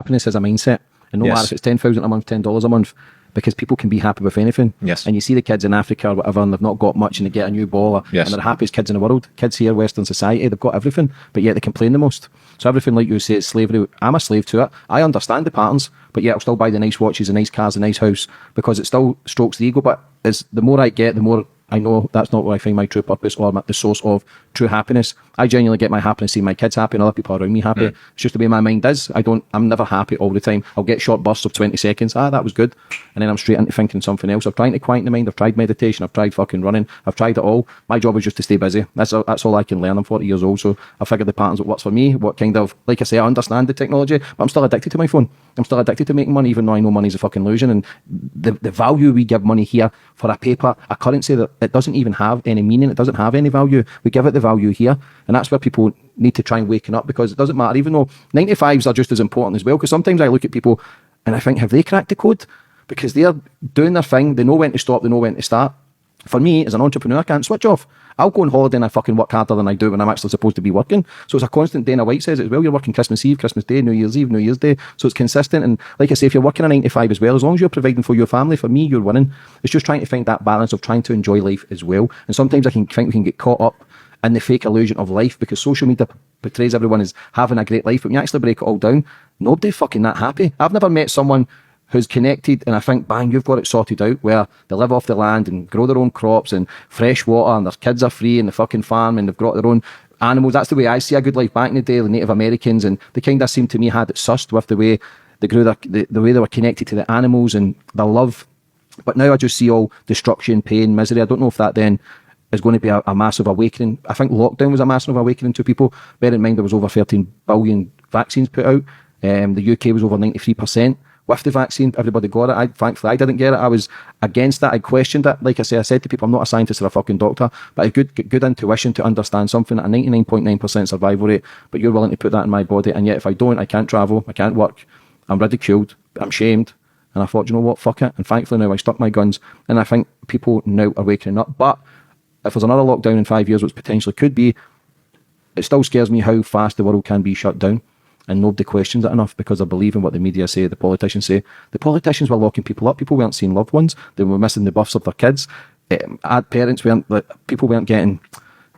happiness is a mindset. And no Yes. matter if it's 10,000 a month, $10 a month, because people can be happy with anything. Yes. And you see the kids in Africa or whatever, and they've not got much, and they get a new ball, Yes. and they're the happiest kids in the world. Kids here, Western society, they've got everything, but yet they complain the most. So everything, like you say, is slavery. I'm a slave to it. I understand the patterns, but yet I'll still buy the nice watches, the nice cars, the nice house, because it still strokes the ego. But it's, the more I get, the more I know that's not where I find my true purpose or the source of true happiness. I genuinely get my happiness seeing my kids happy and other people around me happy. It's just the way my mind is. I'm never happy all the time. I'll get short bursts of 20 seconds. That was good. And then I'm straight into thinking something else. I'm trying to quieten the mind. I've tried meditation. I've tried fucking running. I've tried it all. My job is just to stay busy. That's all I can learn. I'm 40 years old, so I figured the patterns that works for me. What kind of, like I say, I understand the technology, but I'm still addicted to my phone. I'm still addicted to making money, even though I know money's a fucking illusion. And the value we give money here for a paper, a currency that it doesn't even have any meaning, it doesn't have any value. We give it the value here. And that's where people need to try and waken up, because it doesn't matter, even though 95s are just as important as well. Because sometimes I look at people and I think, have they cracked the code? Because they're doing their thing, they know when to stop, they know when to start. For me, as an entrepreneur, I can't switch off. I'll go on holiday and I fucking work harder than I do when I'm actually supposed to be working. So it's a constant. Dana White says it as well. You're working Christmas Eve, Christmas Day, New Year's Eve, New Year's Day. So it's consistent. And like I say, if you're working a 9 to 5 as well, as long as you're providing for your family, for me, you're winning. It's just trying to find that balance of trying to enjoy life as well. And sometimes I think we can get caught up in the fake illusion of life, because social media portrays everyone as having a great life. But when you actually break it all down, nobody fucking that happy. I've never met someone who's connected and I think, bang, you've got it sorted out, where they live off the land and grow their own crops and fresh water, and their kids are free in the fucking farm, and they've got their own animals. That's the way I see a good life back in the day, the Native Americans, and they kind of seemed to me had it sussed with the way they grew the way they were connected to the animals and their love. But now I just see all destruction, pain, misery. I don't know if that then is going to be a massive awakening. I think lockdown was a massive awakening to people. Bear in mind there was over 13 billion vaccines put out. The UK was over 93%. With the vaccine, everybody got it. Thankfully, I didn't get it. I was against that. I questioned it. Like I said to people, I'm not a scientist or a fucking doctor, but a good intuition to understand something at a 99.9% survival rate. But you're willing to put that in my body, and yet if I don't, I can't travel, I can't work, I'm ridiculed, I'm shamed. And I thought, you know what, fuck it. And thankfully now I stuck my guns. And I think people now are waking up. But if there's another lockdown in 5 years, which potentially could be, it still scares me how fast the world can be shut down. And nobody questions it enough, because they're believing what the media say, the politicians say. The politicians were locking people up. People weren't seeing loved ones. They were missing the births of their kids. People weren't getting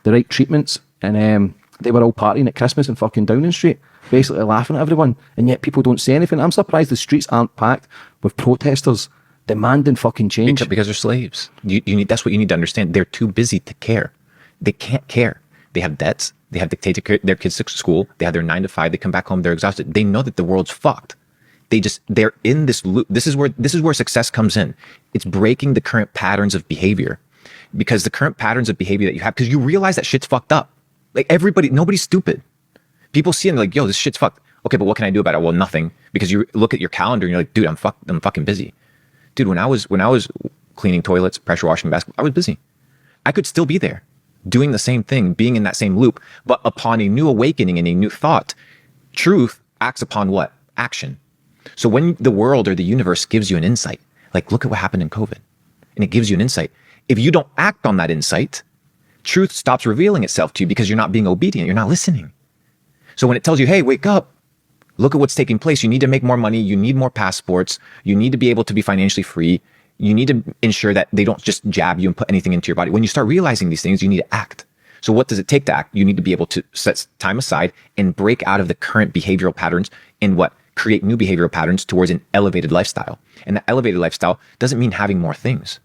the right treatments. And they were all partying at Christmas in fucking Downing Street, basically laughing at everyone. And yet people don't say anything. I'm surprised the streets aren't packed with protesters demanding fucking change. Because they're slaves. That's what you need to understand. They're too busy to care. They can't care. They have debts. They have to take their kids to school. They have their 9 to 5. They come back home. They're exhausted. They know that the world's fucked. They're in this loop. This is where success comes in. It's breaking the current patterns of behavior, because the current patterns of behavior that you have, because you realize that shit's fucked up. Like nobody's stupid. People see it and they're like, yo, this shit's fucked. Okay, but what can I do about it? Well, nothing. Because you look at your calendar and you're like, dude, I'm fucking busy. Dude, when I was cleaning toilets, pressure washing basketball, I was busy. I could still be there, doing the same thing, being in that same loop, but upon a new awakening and a new thought, truth acts upon what? Action. So when the world or the universe gives you an insight, like look at what happened in COVID, and it gives you an insight. If you don't act on that insight, truth stops revealing itself to you, because you're not being obedient, you're not listening. So when it tells you, hey, wake up, look at what's taking place. You need to make more money. You need more passports. You need to be able to be financially free. You need to ensure that they don't just jab you and put anything into your body. When you start realizing these things, you need to act. So what does it take to act? You need to be able to set time aside and break out of the current behavioral patterns and create new behavioral patterns towards an elevated lifestyle. And that elevated lifestyle doesn't mean having more things.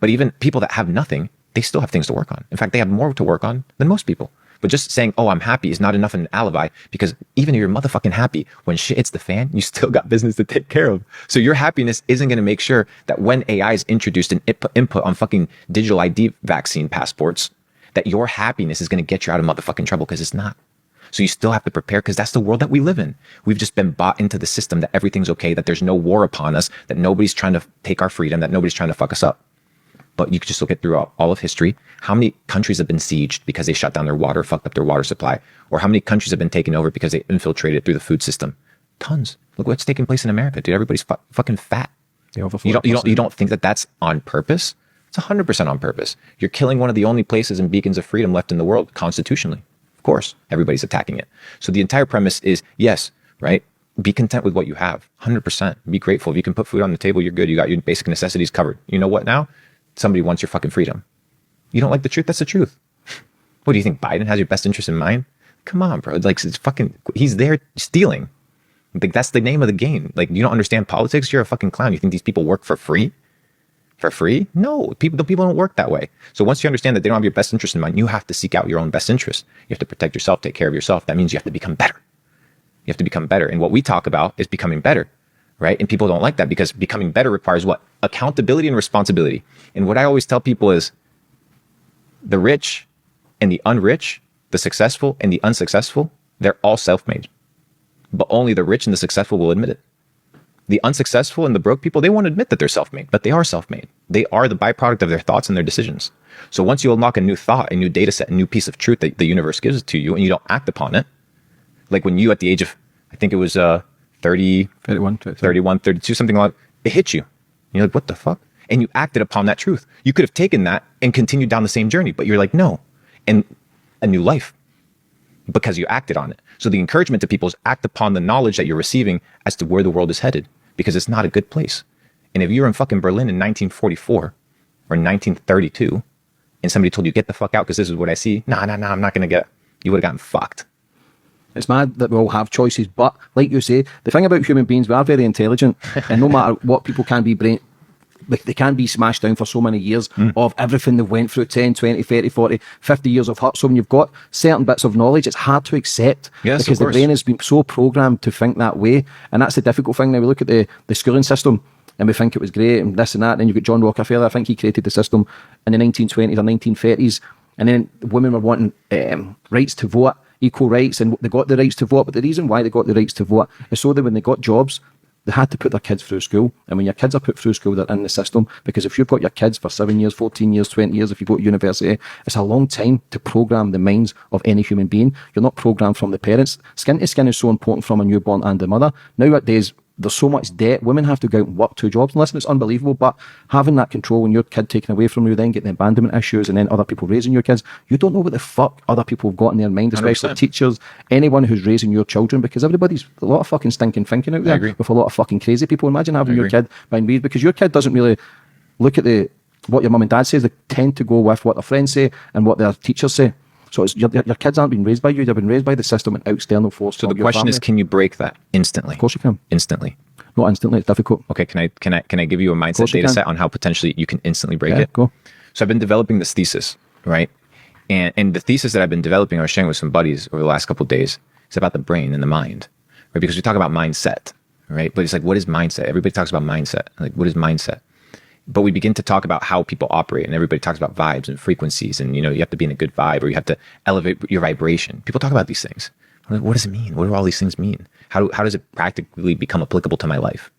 But even people that have nothing, they still have things to work on. In fact, they have more to work on than most people. But just saying, oh, I'm happy is not enough an alibi, because even if you're motherfucking happy, when shit hits the fan, you still got business to take care of. So your happiness isn't going to make sure that when AI is introduced and input on fucking digital ID vaccine passports, that your happiness is going to get you out of motherfucking trouble, because it's not. So you still have to prepare, because that's the world that we live in. We've just been bought into the system that everything's okay, that there's no war upon us, that nobody's trying to take our freedom, that nobody's trying to fuck us up. But you could just look at throughout all of history, how many countries have been sieged because they shut down their water, fucked up their water supply, or how many countries have been taken over because they infiltrated through the food system? Tons. Look what's taking place in America, dude. Everybody's fucking fat. You don't think that that's on purpose? It's 100% on purpose. You're killing one of the only places and beacons of freedom left in the world constitutionally. Of course, everybody's attacking it. So the entire premise is, yes, right? Be content with what you have. 100%. Be grateful. If you can put food on the table, you're good. You got your basic necessities covered. You know what now? Somebody wants your fucking freedom. You don't like the truth? That's the truth. What do you think? Biden has your best interest in mind? Come on, bro. Like, it's fucking, he's there stealing. Like, that's the name of the game. Like, you don't understand politics? You're a fucking clown. You think these people work for free? For free? No, the people don't work that way. So once you understand that they don't have your best interest in mind, you have to seek out your own best interest. You have to protect yourself, take care of yourself. That means you have to become better. You have to become better. And what we talk about is becoming better, right? And people don't like that because becoming better requires what? Accountability and responsibility. And what I always tell people is the rich and the unrich, the successful and the unsuccessful, they're all self-made. But only the rich and the successful will admit it. The unsuccessful and the broke people, they won't admit that they're self-made, but they are self-made. They are the byproduct of their thoughts and their decisions. So once you unlock a new thought, a new data set, a new piece of truth that the universe gives to you and you don't act upon it, like when you at the age of, I think it was 31, 32, something like that, it hit you. And you're like, what the fuck? And you acted upon that truth. You could have taken that and continued down the same journey, but you're like, no. And a new life because you acted on it. So the encouragement to people is act upon the knowledge that you're receiving as to where the world is headed, because it's not a good place. And if you were in fucking Berlin in 1944 or 1932 and somebody told you, get the fuck out because this is what I see. Nah, I'm not going to get it. You would have gotten fucked. It's mad that we all have choices, but like you say, the thing about human beings, we are very intelligent, and no matter what, people can be they can be smashed down for so many years of everything they went through, 10, 20, 30, 40, 50 years of hurt. So when you've got certain bits of knowledge, it's hard to accept because the brain has been so programmed to think that way. And that's the difficult thing. Now we look at the schooling system and we think it was great and this and that. And then you've got John Rockefeller. I think he created the system in the 1920s or 1930s. And then women were wanting rights to vote, equal rights, and they got the rights to vote. But the reason why they got the rights to vote is so that when they got jobs, they had to put their kids through school. And when your kids are put through school, they're in the system. Because if you've got your kids for 7 years, 14 years, 20 years, if you go to university, it's a long time to program the minds of any human being. You're not programmed from the parents. Skin to skin is so important from a newborn and the mother. Nowadays, there's so much debt. Women have to go out and work 2 jobs. And listen, it's unbelievable, but having that control when your kid taken away from you, then getting abandonment issues, and then other people raising your kids, you don't know what the fuck other people have got in their mind, especially 100%. Teachers, anyone who's raising your children, because everybody's a lot of fucking stinking thinking out there with a lot of fucking crazy people. Imagine having your kid being weird, because your kid doesn't really look at what your mum and dad says. They tend to go with what their friends say and what their teachers say. So it's your kids aren't being raised by you, they've been raised by the system and external force. So the question is, can you break that instantly? Of course you can. Instantly. Not instantly, it's difficult. Okay, can I give you a mindset data set on how potentially you can instantly break it? Go. So I've been developing this thesis, right? And the thesis that I've been developing, I was sharing with some buddies over the last couple of days, it's about the brain and the mind, right? Because we talk about mindset, right? But it's like, what is mindset? Everybody talks about mindset. Like, what is mindset? But we begin to talk about how people operate, and everybody talks about vibes and frequencies, and you have to be in a good vibe, or you have to elevate your vibration. People talk about these things. What does it mean? What do all these things mean? How does it practically become applicable to my life?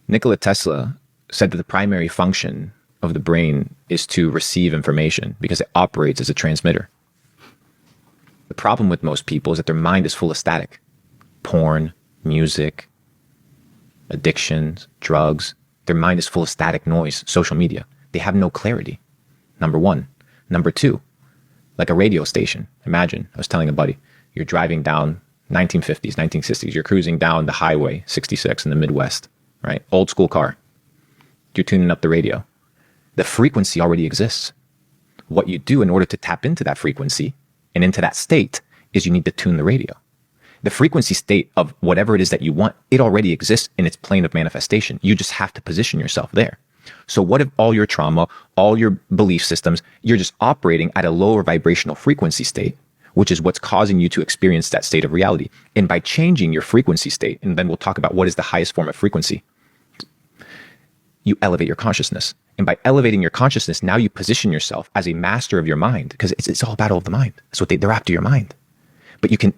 Nikola Tesla said that the primary function of the brain is to receive information because it operates as a transmitter. The problem with most people is that their mind is full of static. Porn, music, addictions, drugs. Their mind is full of static noise, social media. They have no clarity, number one. Number two, like a radio station. Imagine, I was telling a buddy, you're driving down 1950s, 1960s. You're cruising down the highway 66 in the Midwest, right? Old school car. You're tuning up the radio. The frequency already exists. What you do in order to tap into that frequency and into that state is you need to tune the radio. The frequency state of whatever it is that you want, it already exists in its plane of manifestation. You just have to position yourself there. So what if all your trauma, all your belief systems, you're just operating at a lower vibrational frequency state, which is what's causing you to experience that state of reality. And by changing your frequency state, and then we'll talk about what is the highest form of frequency, you elevate your consciousness. And by elevating your consciousness, now you position yourself as a master of your mind, because it's all a battle of the mind. That's what they're after, your mind. But you can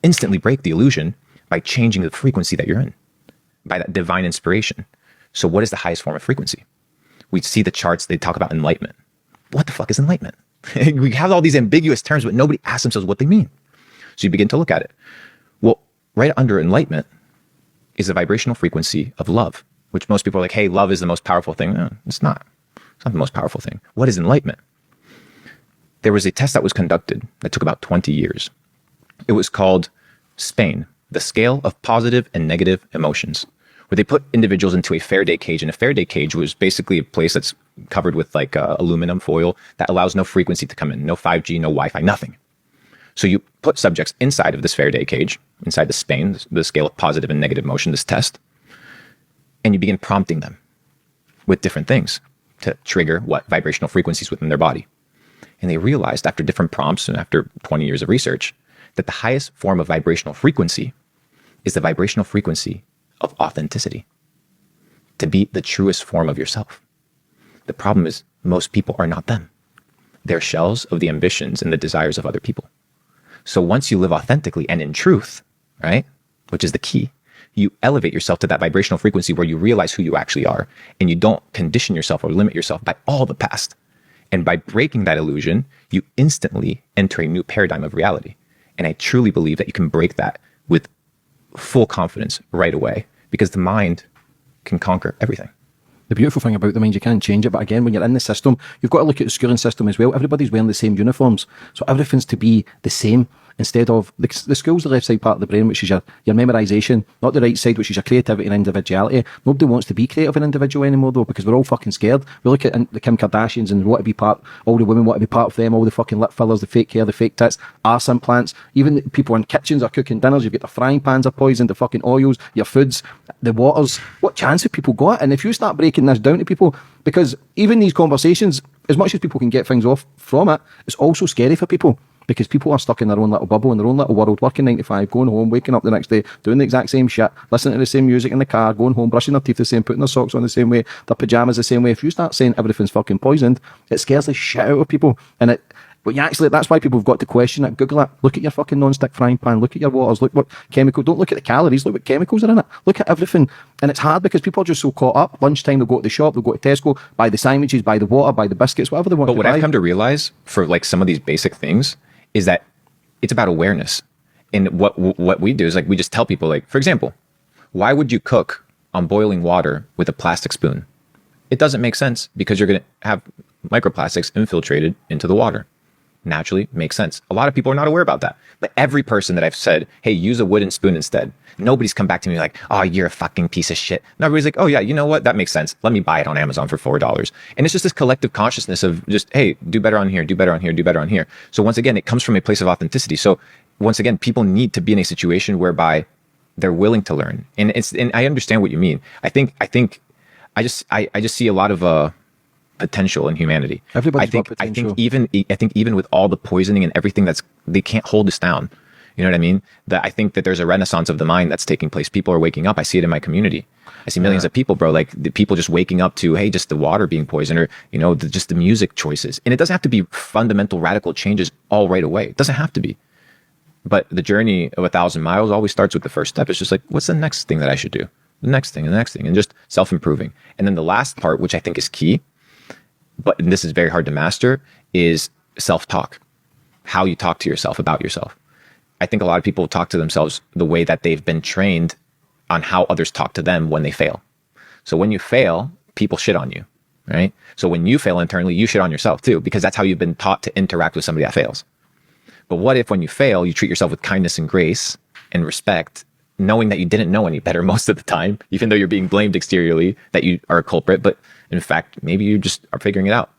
instantly break the illusion by changing the frequency that you're in, by that divine inspiration. So what is the highest form of frequency? We see the charts, they talk about enlightenment. What the fuck is enlightenment? We have all these ambiguous terms, but nobody asks themselves what they mean. So you begin to look at it. Well, right under enlightenment is the vibrational frequency of love, which most people are like, hey, love is the most powerful thing. No, it's not. It's not the most powerful thing. What is enlightenment? There was a test that was conducted that took about 20 years. It was called Spain. the scale of positive and negative emotions, where they put individuals into a Faraday cage. And a Faraday cage was basically a place that's covered with like aluminum foil that allows no frequency to come in, no 5G, no Wi-Fi, nothing. So you put subjects inside of this Faraday cage, inside the Spain, the scale of positive and negative emotion, this test, and you begin prompting them with different things to trigger what vibrational frequencies within their body. And they realized after different prompts and after 20 years of research that the highest form of vibrational frequency is the vibrational frequency of authenticity, to be the truest form of yourself. The problem is most people are not them. They're shells of the ambitions and the desires of other people. So once you live authentically and in truth, right, which is the key, you elevate yourself to that vibrational frequency where you realize who you actually are, and you don't condition yourself or limit yourself by all the past. And by breaking that illusion, you instantly enter a new paradigm of reality. And I truly believe that you can break that with full confidence right away, because the mind can conquer everything. The beautiful thing about the mind, you can't change it. But again, when you're in the system, you've got to look at the schooling system as well. Everybody's wearing the same uniforms. So everything's to be the same. Instead of the school's the left side part of the brain, which is your memorization, not the right side, which is your creativity and individuality. Nobody wants to be creative and individual anymore, though, because we're all fucking scared. We look at the Kim Kardashians and want to be part, all the women want to be part of them, all the fucking lip fillers, the fake hair, the fake tits, arse implants. Even the people in kitchens are cooking dinners. You've got the frying pans are poisoned, the fucking oils, your foods, the waters. What chance have people got? And if you start breaking this down to people, because even these conversations, as much as people can get things off from it, it's also scary for people. Because people are stuck in their own little bubble, in their own little world, working 9 to 5, going home, waking up the next day, doing the exact same shit, listening to the same music in the car, going home, brushing their teeth the same, putting their socks on the same way, their pyjamas the same way. If you start saying everything's fucking poisoned, it scares the shit out of people. And but you actually, that's why people have got to question it. Google it. Look at your fucking non-stick frying pan. Look at your waters. Look what chemical. Don't look at the calories. Look what chemicals are in it. Look at everything. And it's hard because people are just so caught up. Lunchtime, they'll go to the shop, they'll go to Tesco, buy the sandwiches, buy the water, buy the biscuits, whatever they want to buy. But what I've come to realize for like some of these basic things is that it's about awareness. And what we do is like, we just tell people, like, for example, why would you cook on boiling water with a plastic spoon? It doesn't make sense because you're going to have microplastics infiltrated into the water. Naturally makes sense. A lot of people are not aware about that. But every person that I've said, hey, use a wooden spoon instead, nobody's come back to me like, oh, you're a fucking piece of shit. And everybody's like, oh yeah, you know what? That makes sense. Let me buy it on Amazon for $4. And it's just this collective consciousness of just, hey, do better on here, do better on here, do better on here. So once again, it comes from a place of authenticity. So once again, people need to be in a situation whereby they're willing to learn. And I understand what you mean. I just see a lot of potential in humanity. Everybody's got potential. I think even with all the poisoning and everything they can't hold us down. You know what I mean? That I think that there's a renaissance of the mind that's taking place. People are waking up. I see it in my community. I see millions of people, bro, like the people just waking up to, hey, just the water being poisoned, or, you know, just the music choices. And it doesn't have to be fundamental, radical changes all right away. It doesn't have to be. But the journey of 1,000 miles always starts with the first step. It's just like, what's the next thing that I should do? The next thing, and just self-improving. And then the last part, which I think is key, and this is very hard to master, is self-talk. How you talk to yourself about yourself. I think a lot of people talk to themselves the way that they've been trained on how others talk to them when they fail. So when you fail, people shit on you, right? So when you fail internally, you shit on yourself too, because that's how you've been taught to interact with somebody that fails. But what if when you fail, you treat yourself with kindness and grace and respect, knowing that you didn't know any better most of the time, even though you're being blamed exteriorly that you are a culprit, but in fact, maybe you just are figuring it out.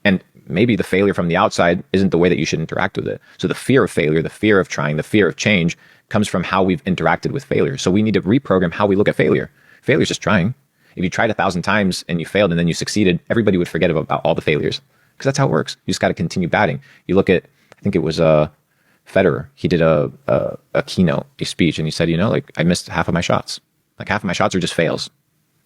And maybe the failure from the outside isn't the way that you should interact with it. So the fear of failure, the fear of trying, the fear of change comes from how we've interacted with failure. So we need to reprogram how we look at failure. Failure is just trying. If you tried 1,000 times and you failed and then you succeeded, everybody would forget about all the failures, because that's how it works. You just got to continue batting. You look at, I think it was Federer. He did a keynote, a speech, and he said, you know, like, I missed half of my shots. Like half of my shots are just fails.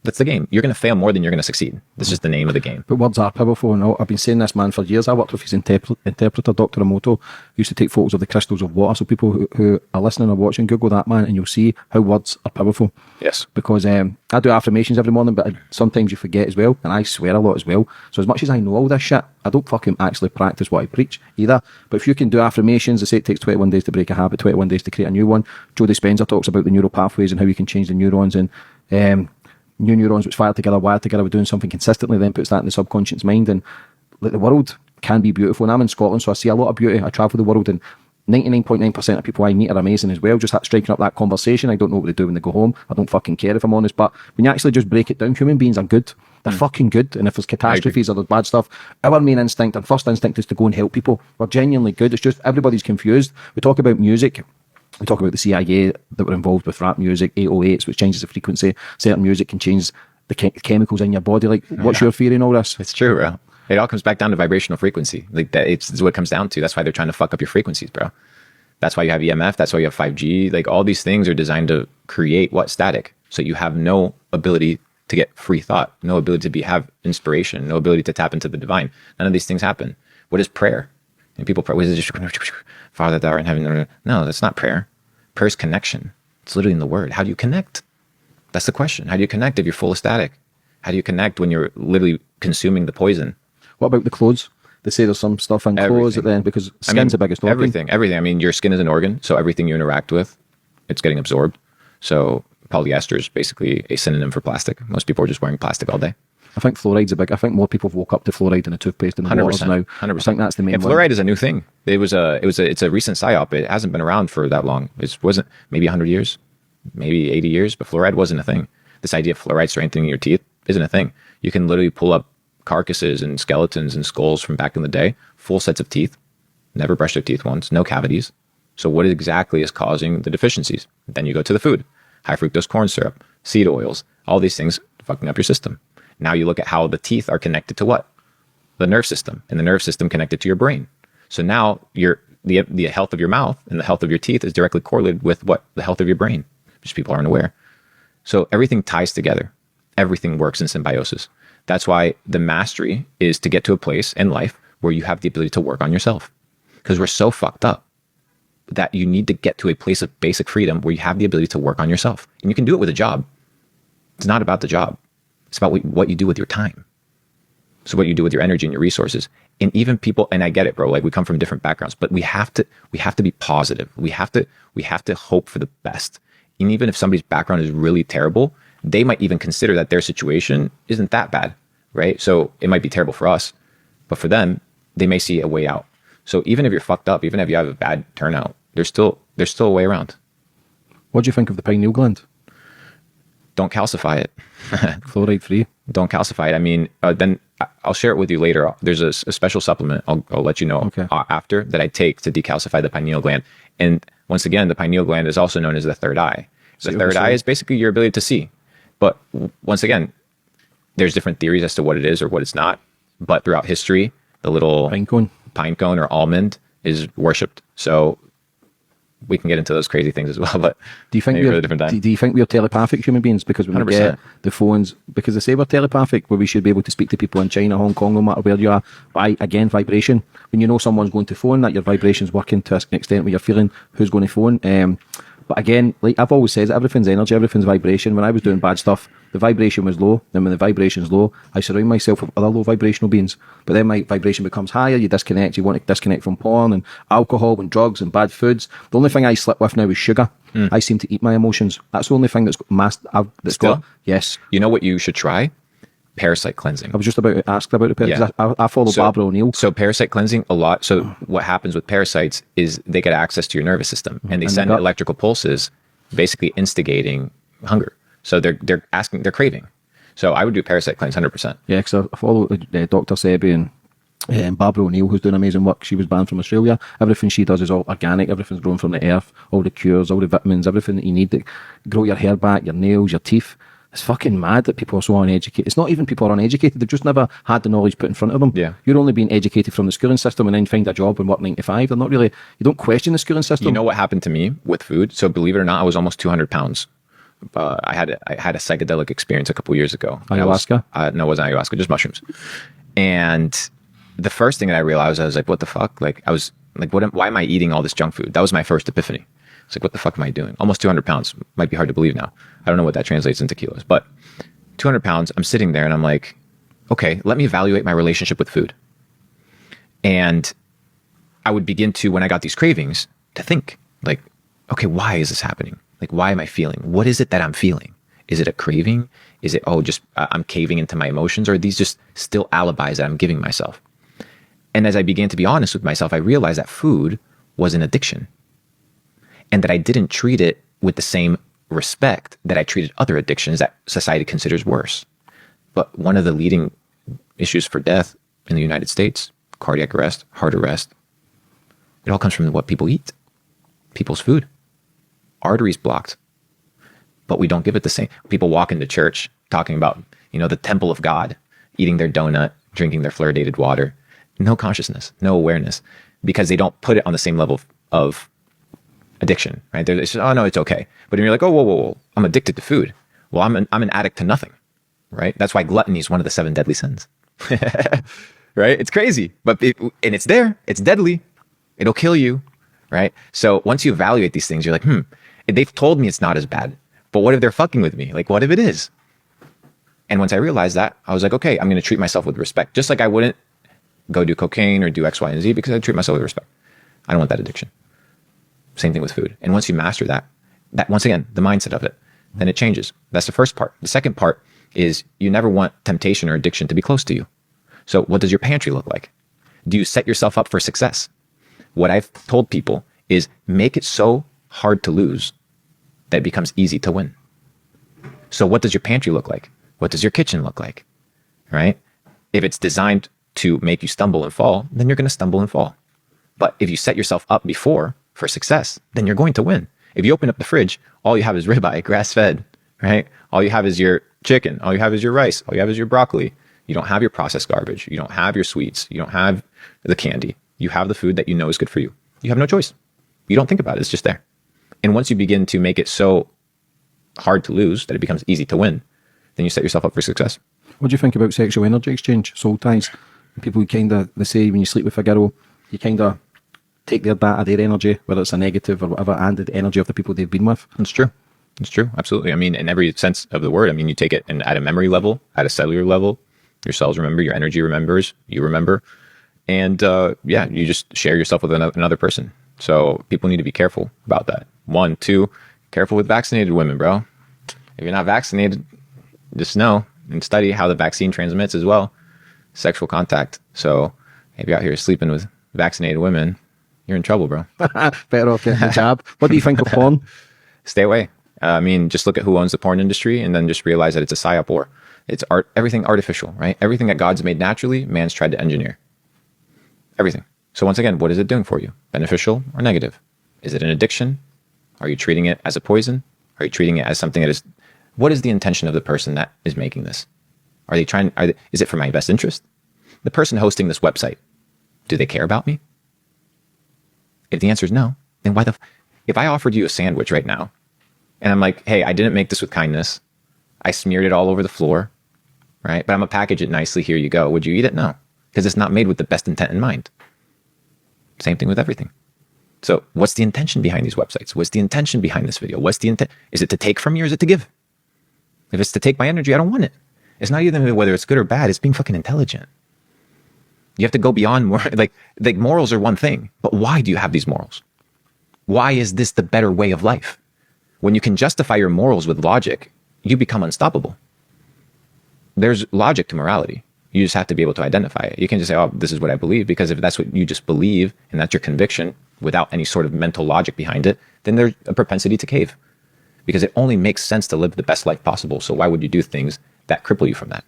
That's the game. You're going to fail more than you're going to succeed. This is the name of the game. But words are powerful, and I've been saying this, man, for years. I worked with his interpreter, Dr. Emoto. He used to take photos of the crystals of water. So people who are listening or watching, Google that, man, and you'll see how words are powerful. Yes. Because I do affirmations every morning, but sometimes you forget as well, and I swear a lot as well. So as much as I know all this shit, I don't fucking actually practice what I preach either. But if you can do affirmations, they say it takes 21 days to break a habit, 21 days to create a new one. Joe Dispenza talks about the neural pathways and how you can change the neurons, and new neurons which wired together with doing something consistently, then puts that in the subconscious mind. And like, the world can be beautiful, and I'm in Scotland, so I see a lot of beauty. I travel the world, and 99.9% of people I meet are amazing as well. Just striking up that conversation. I don't know what they do when they go home. I don't fucking care, if I'm honest. But when you actually just break it down, human beings are good. They're fucking good. And if there's catastrophes or there's bad stuff, our main instinct, our first instinct is to go and help people. We're genuinely good. It's just everybody's confused. We talk about music. We talk about the CIA that were involved with rap music, 808s, which changes the frequency. Certain music can change the chemicals in your body. Like, what's your theory in all this? It's true, bro. It all comes back down to vibrational frequency. Like that, it's what it comes down to. That's why they're trying to fuck up your frequencies, bro. That's why you have EMF. That's why you have 5G. Like all these things are designed to create what? Static. So you have no ability to get free thought, no ability to have inspiration, no ability to tap into the divine. None of these things happen. What is prayer? And people pray, what is it? Just Father that art in heaven. No, that's not prayer. Prayer is connection. It's literally in the word. How do you connect? That's the question. How do you connect if you're full of static? How do you connect when you're literally consuming the poison? What about the clothes? They say there's some stuff in clothes at the end because skin's the biggest organ. Everything. I mean, your skin is an organ, so everything you interact with, it's getting absorbed. So polyester is basically a synonym for plastic. Most people are just wearing plastic all day. I think fluoride's I think more people have woke up to fluoride in a toothpaste and 100%, waters now. 100%. I think that's the main one. Fluoride is a new thing. It's a recent psyop. It hasn't been around for that long. It wasn't maybe 100 years, maybe 80 years, but fluoride wasn't a thing. This idea of fluoride strengthening your teeth isn't a thing. You can literally pull up carcasses and skeletons and skulls from back in the day, full sets of teeth, never brushed their teeth once, no cavities. So what exactly is causing the deficiencies? Then you go to the food, high fructose corn syrup, seed oils, all these things fucking up your system. Now you look at how the teeth are connected to what? The nerve system, and the nerve system connected to your brain. So now the health of your mouth and the health of your teeth is directly correlated with what? The health of your brain, which people aren't aware. So everything ties together. Everything works in symbiosis. That's why the mastery is to get to a place in life where you have the ability to work on yourself. Because we're so fucked up that you need to get to a place of basic freedom where you have the ability to work on yourself. And you can do it with a job. It's not about the job. It's about what you do with your time. So what you do with your energy and your resources. And even people, and I get it, bro, like we come from different backgrounds, but we have to be positive. We have to hope for the best. And even if somebody's background is really terrible, they might even consider that their situation isn't that bad, right? So it might be terrible for us, but for them, they may see a way out. So even if you're fucked up, even if you have a bad turnout, there's still a way around. What do you think of the pineal gland? Don't calcify it. Fluoride free. Don't calcify it. I mean, then I'll share it with you later. There's a special supplement I'll let you know after that I take to decalcify the pineal gland. And once again, the pineal gland is also known as the third eye. The third eye is basically your ability to see. But once again, there's different theories as to what it is or what it's not. But throughout history, the little pine cone or almond is worshipped. So we can get into those crazy things as well. But do you think we're telepathic human beings? Because when 100%. We get the phones, because they say we're telepathic, where we should be able to speak to people in China, Hong Kong, no matter where you are. By again, vibration. When you know someone's going to phone, that your vibration's working to an extent where you're feeling who's going to phone. But again, like I've always said, everything's energy, everything's vibration. When I was doing bad stuff, the vibration was low. Then when the vibration's low, I surround myself with other low vibrational beings. But then my vibration becomes higher, you disconnect, you want to disconnect from porn and alcohol and drugs and bad foods. The only thing I slip with now is sugar. I seem to eat my emotions. That's the only thing that's got, yes. You know what you should try? Parasite cleansing. I was just about to ask about it. Yeah. I follow Barbara O'Neill. So parasite cleansing a lot. So what happens with parasites is they get access to your nervous system and they send electrical pulses basically instigating hunger. So they're craving. So I would do parasite cleanse 100%. Yeah, because I follow Dr. Sebi and Barbara O'Neill, who's doing amazing work. She was banned from Australia. Everything she does is all organic. Everything's grown from the earth. All the cures, all the vitamins, everything that you need to grow your hair back, your nails, your teeth. It's fucking mad that people are so uneducated. It's not even people are uneducated. They've just never had the knowledge put in front of them. Yeah. You're only being educated from the schooling system and then find a job and work 9 to 5. They're not really, you don't question the schooling system. You know what happened to me with food? So believe it or not, I was almost 200 pounds. I had a psychedelic experience a couple years ago. Ayahuasca? No, it wasn't ayahuasca, just mushrooms. And the first thing that I realized, I was like, what the fuck? Like, I was like, why am I eating all this junk food? That was my first epiphany. It's like, what the fuck am I doing? Almost 200 pounds. Might be hard to believe now. I don't know what that translates into kilos, but 200 pounds, I'm sitting there and I'm like, okay, let me evaluate my relationship with food. And I would begin to, when I got these cravings, to think like, okay, why is this happening? Like, why am I feeling? What is it that I'm feeling? Is it a craving? Is it, I'm caving into my emotions? Or are these just still alibis that I'm giving myself? And as I began to be honest with myself, I realized that food was an addiction, and that I didn't treat it with the same respect that I treated other addictions that society considers worse. But one of the leading issues for death in the United States, cardiac arrest, heart arrest, it all comes from what people eat, people's food, arteries blocked. But we don't give it the same. People walk into church talking about, the temple of God, eating their donut, drinking their fluoridated water. No consciousness, no awareness, because they don't put it on the same level of addiction, right? They're just, oh no, it's okay. But then you're like, oh, whoa, I'm addicted to food. Well, I'm an addict to nothing, right? That's why gluttony is one of the 7 deadly sins, right? It's crazy, and it's there. It's deadly. It'll kill you, right? So once you evaluate these things, you're like, they've told me it's not as bad, but what if they're fucking with me? Like, what if it is? And once I realized that, I was like, okay, I'm going to treat myself with respect. Just like I wouldn't go do cocaine or do X, Y, and Z because I treat myself with respect. I don't want that addiction. Same thing with food. And once you master that once again, the mindset of it, then it changes. That's the first part. The second part is you never want temptation or addiction to be close to you. So what does your pantry look like? Do you set yourself up for success? What I've told people is make it so hard to lose that it becomes easy to win. So what does your pantry look like? What does your kitchen look like? Right? If it's designed to make you stumble and fall, then you're going to stumble and fall. But if you set yourself up before for success, then you're going to win. If you open up the fridge, all you have is ribeye, grass-fed, right? All you have is your chicken. All you have is your rice. All you have is your broccoli. You don't have your processed garbage. You don't have your sweets. You don't have the candy. You have the food that you know is good for you. You have no choice. You don't think about it. It's just there. And once you begin to make it so hard to lose that it becomes easy to win, then you set yourself up for success. What do you think about sexual energy exchange, soul ties? People they say when you sleep with a girl, you kind of take their data, their energy, whether it's a negative or whatever, and the energy of the people they've been with. It's true. It's true. Absolutely. I mean, in every sense of the word, I mean, you take it at a memory level, at a cellular level, your cells remember, your energy remembers, you remember. And you just share yourself with another person. So people need to be careful about that. 1, 2, careful with vaccinated women, bro. If you're not vaccinated, just know and study how the vaccine transmits as well. Sexual contact. So if you're out here sleeping with vaccinated women, you're in trouble, bro. Better off getting a jab. What do you think of porn? Stay away. I mean, just look at who owns the porn industry and then just realize that it's a psyop war. It's art, everything artificial, right? Everything that God's made naturally, man's tried to engineer. Everything. So once again, what is it doing for you? Beneficial or negative? Is it an addiction? Are you treating it as a poison? Are you treating it as something that is... What is the intention of the person that is making this? Is it for my best interest? The person hosting this website, do they care about me? If the answer is no, then if I offered you a sandwich right now, and I'm like, hey, I didn't make this with kindness. I smeared it all over the floor, right? But I'm going to package it nicely. Here you go. Would you eat it? No, because it's not made with the best intent in mind. Same thing with everything. So what's the intention behind these websites? What's the intention behind this video? What's the intent? Is it to take from you or is it to give? If it's to take my energy, I don't want it. It's not even whether it's good or bad. It's being fucking intelligent. You have to go beyond more. Like morals are one thing, but why do you have these morals? Why is this the better way of life? When you can justify your morals with logic, you become unstoppable. There's logic to morality. You just have to be able to identify it. You can just say, oh, this is what I believe, because if that's what you just believe and that's your conviction without any sort of mental logic behind it, then there's a propensity to cave, because it only makes sense to live the best life possible. So why would you do things that cripple you from that?